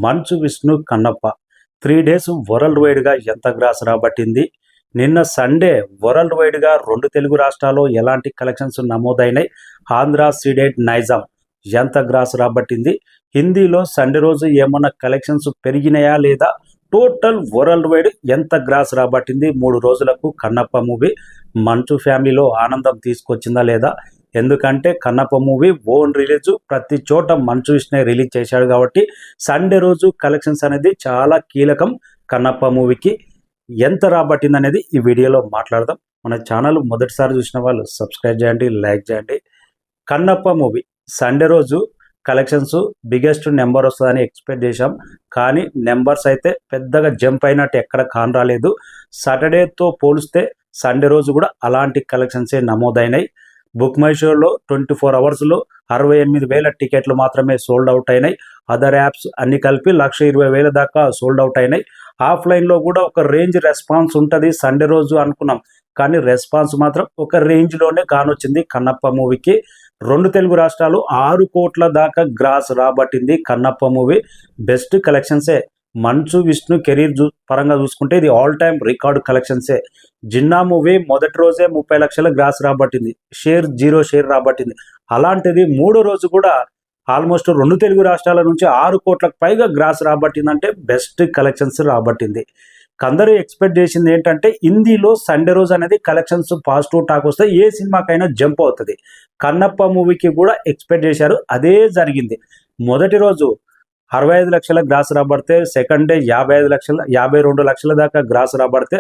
Manchu Vishnu Kannappa 3 days world వైడ్గా ఎంత gross రాబట్టింది. నిన్న సండే వరల్డ్ వైడ్గా 2 తెలుగు రాష్ట్రాల్లో ఎలాంటి కలెక్షన్స్ నమోదైనాయి. ఆంధ్ర సీడెడ్ నైజాం ఎంత గ్రాస్ రాబట్టింది. హిందీలో సండే రోజు ఏమన్నా కలెక్షన్స్ పెరిగినాయా లేదా, టోటల్ వరల్డ్ వైడ్ ఎంత గ్రాస్ రాబట్టింది. 3 రోజులకు కన్నప్ప మూవీ మంచు ఫ్యామిలీలో ఆనందం తీసుకొచ్చిందా లేదా, ఎందుకంటే కన్నప్ప మూవీ ఓన్ రిలీజ్ ప్రతి చోట మంచు విష్ణు రిలీజ్ చేశాడు కాబట్టి సండే రోజు కలెక్షన్స్ అనేది చాలా కీలకం. కన్నప్ప మూవీకి ఎంత రాబట్టింది అనేది ఈ వీడియోలో మాట్లాడదాం. మన ఛానల్ మొదటిసారి చూసిన వాళ్ళు సబ్స్క్రైబ్ చేయండి, లైక్ చేయండి. కన్నప్ప మూవీ సండే రోజు కలెక్షన్స్ బిగ్గెస్ట్ నెంబర్ వస్తుందని ఎక్స్పెక్ట్ చేశాం, కానీ నెంబర్స్ అయితే పెద్దగా జంప్ అయినట్టు ఎక్కడ కానరాలేదు. సాటర్డేతో పోలిస్తే సండే రోజు కూడా అలాంటి కలెక్షన్సే నమోదైనాయి. బుక్ మై షోలో 24 అవర్స్లో 68,000 టికెట్లు మాత్రమే సోల్డ్ అవుట్ అయినాయి. అదర్ యాప్స్ అన్ని కలిపి 1,20,000 దాకా సోల్డ్ అవుట్ అయినాయి. ఆఫ్లైన్లో కూడా ఒక రేంజ్ రెస్పాన్స్ ఉంటుంది సండే రోజు అనుకున్నాం, కానీ రెస్పాన్స్ మాత్రం ఒక రేంజ్లోనే కానొచ్చింది. కన్నప్ప మూవీకి 2 తెలుగు రాష్ట్రాలు 6 కోట్ల దాకా గ్రాస్ రాబట్టింది. కన్నప్ప మూవీ బెస్ట్ కలెక్షన్సే. మంచు విష్ణు కెరీర్ పరంగా చూసుకుంటే ఇది ఆల్ టైమ్ రికార్డు కలెక్షన్సే. జిన్నా మూవీ మొదటి రోజే 30 లక్షల గ్రాస్ రాబట్టింది, 0 షేర్ రాబట్టింది. అలాంటిది 3వ రోజు కూడా ఆల్మోస్ట్ 2 తెలుగు రాష్ట్రాల నుంచి 6 కోట్లకు పైగా గ్రాస్ రాబట్టిందంటే బెస్ట్ కలెక్షన్స్ రాబట్టింది. అందరూ ఎక్స్పెక్ట్ చేసింది ఏంటంటే హిందీలో సండే రోజు అనేది కలెక్షన్స్ పాజిటివ్ టాక్ వస్తే ఏ సినిమాకైనా జంప్ అవుతుంది. కన్నప్ప మూవీకి కూడా ఎక్స్పెక్ట్ చేశారు, అదే జరిగింది. మొదటి రోజు 65 లక్షల గ్రాస్ రాబడితే సెకండ్ డే 52 లక్షల దాకా గ్రాస్ రాబడితే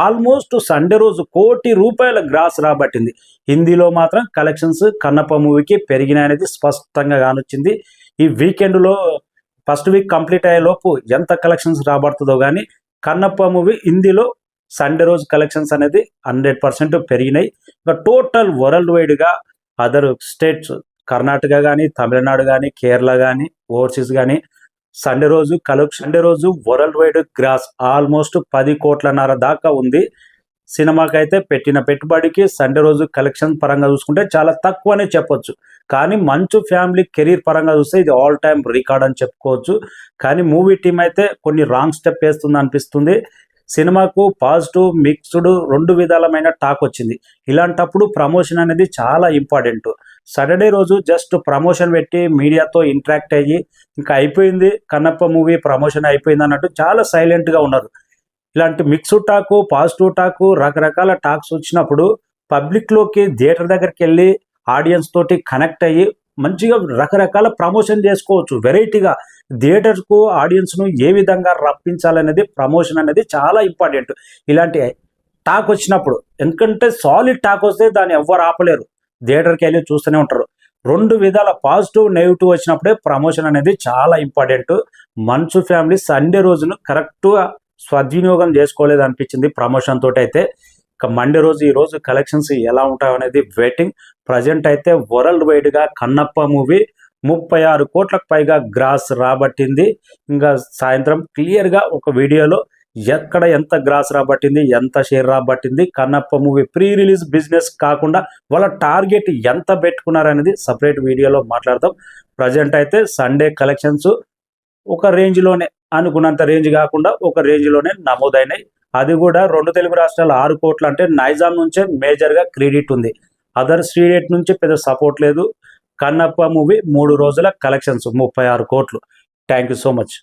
ఆల్మోస్ట్ సండే రోజు ₹1,00,00,000 గ్రాస్ రాబట్టింది. హిందీలో మాత్రం కలెక్షన్స్ కన్నప్ప మూవీకి పెరిగినాయనేది స్పష్టంగా కానొచ్చింది. ఈ వీకెండ్లో ఫస్ట్ వీక్ కంప్లీట్ అయ్యే లోపు ఎంత కలెక్షన్స్ రాబడుతుందో కానీ కన్నప్ప మూవీ హిందీలో సండే రోజు కలెక్షన్స్ అనేది 100% పెరిగినాయి. ఇంకా టోటల్ వరల్డ్ వైడ్గా అదర్ స్టేట్స్ కర్ణాటక కానీ, తమిళనాడు కానీ, కేరళ కానీ, ఓవర్సీస్ కానీ సండే రోజు వరల్డ్ వైడ్ గ్రాస్ ఆల్మోస్ట్ 10 కోట్లన్నర దాకా ఉంది. సినిమాకైతే పెట్టిన పెట్టుబడికి సండే రోజు కలెక్షన్ పరంగా చూసుకుంటే చాలా తక్కువనే చెప్పొచ్చు, కానీ మంచు ఫ్యామిలీ కెరీర్ పరంగా చూస్తే ఇది ఆల్ టైమ్ రికార్డ్ అని చెప్పుకోవచ్చు. కానీ మూవీ టీం అయితే కొన్ని రాంగ్ స్టెప్ వేస్తుంది అనిపిస్తుంది. సినిమాకు పాజిటివ్ మిక్స్డ్ 2 విధాలమైన టాక్ వచ్చింది. ఇలాంటప్పుడు ప్రమోషన్ అనేది చాలా ఇంపార్టెంట్. సాటర్డే రోజు జస్ట్ ప్రమోషన్ పెట్టి మీడియాతో ఇంటరాక్ట్ అయ్యి ఇంకా అయిపోయింది, కన్నప్ప మూవీ ప్రమోషన్ అయిపోయింది అన్నట్టు చాలా సైలెంట్గా ఉన్నారు. ఇలాంటి మిక్స్డ్ టాకు, పాజిటివ్ టాకు, రకరకాల టాక్స్ వచ్చినప్పుడు పబ్లిక్లోకి థియేటర్ దగ్గరికి వెళ్ళి ఆడియన్స్ తోటి కనెక్ట్ అయ్యి మంచిగా రకరకాల ప్రమోషన్ చేసుకోవచ్చు. వెరైటీగా థియేటర్కు ఆడియన్స్ను ఏ విధంగా రప్పించాలనేది ప్రమోషన్ అనేది చాలా ఇంపార్టెంట్. ఇలాంటి టాక్ వచ్చినప్పుడు, ఎందుకంటే సాలిడ్ టాక్ వస్తే దాన్ని ఎవ్వరు ఆపలేరు, థియేటర్కి వెళ్ళి చూస్తూనే ఉంటారు. 2 విధాల పాజిటివ్ నెగిటివ్ వచ్చినప్పుడే ప్రమోషన్ అనేది చాలా ఇంపార్టెంట్. మంచు ఫ్యామిలీ సండే రోజును కరెక్ట్గా సద్వినియోగం చేసుకోలేదు అనిపించింది ప్రమోషన్ తోటి. అయితే ఇక మండే రోజు ఈ రోజు కలెక్షన్స్ ఎలా ఉంటాయో అనేది వెయిటింగ్. ప్రజెంట్ అయితే వరల్డ్ వైడ్గా కన్నప్ప మూవీ 36 కోట్లకు పైగా గ్రాస్ రాబట్టింది. ఇంకా సాయంత్రం క్లియర్గా ఒక వీడియోలో ఎక్కడ ఎంత గ్రాస్ రాబట్టింది, ఎంత షేర్ రాబట్టింది, Kannappa movie pre release business కాకుండా వాళ్ళ టార్గెట్ ఎంత పెట్టుకున్నారనేది సపరేట్ వీడియోలో మాట్లాడతాం. ప్రజెంట్ అయితే సండే కలెక్షన్స్ ఒక రేంజ్లోనే, అనుకున్నంత రేంజ్ కాకుండా ఒక రేంజ్లోనే నమోదైనాయి. అది కూడా 2 తెలుగు రాష్ట్రాలు 6 కోట్లు అంటే నైజాం నుంచే మేజర్గా క్రెడిట్ ఉంది. అదర్ స్టేట్ నుంచి పెద్ద సపోర్ట్ లేదు. కన్నప్ప మూవీ 3 రోజుల కలెక్షన్స్ 36 కోట్లు. Thank you so much.